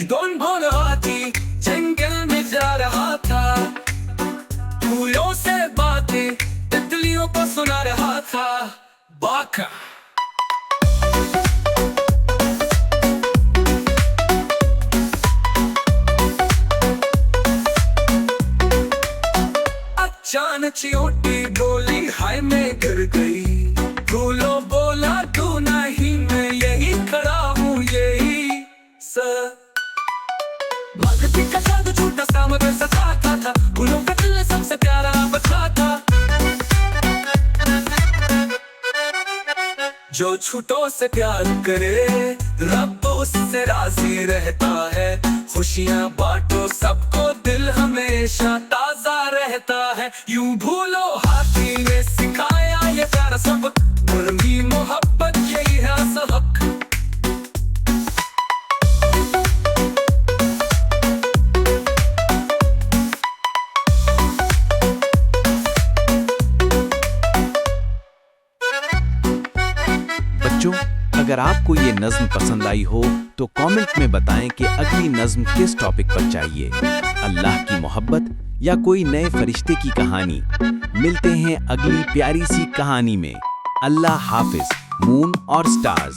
Don भोला हाथी जंगल में जा रहा था, फूलों से बातें तितलियों को सुना रहा था। बाका अचानक चींटी बोली, हाय मैं गिर गई। फूलों बोला, तू नहीं, मैं यही खड़ा हूँ, यही सर। भक्ति का जादू छोटा सा मगर सताता था, फूलों का दिल सबसे प्यारा बता था। जो छूटों से प्यार करे, रब उससे राजी रहता है। खुशियाँ बांटो सबको, दिल हमेशा ताजा रहता है। यूं भूलो हाथी ने सिखाया ये प्यारा सबक, मुर्गी मोहब्बत यही है असल हक। बच्चों, अगर आपको ये नज्म पसंद आई हो तो कमेंट में बताएं कि अगली नज्म किस टॉपिक पर चाहिए, अल्लाह की मोहब्बत या कोई नए फरिश्ते की कहानी। मिलते हैं अगली प्यारी सी कहानी में। अल्लाह हाफिज। मून और स्टार्स।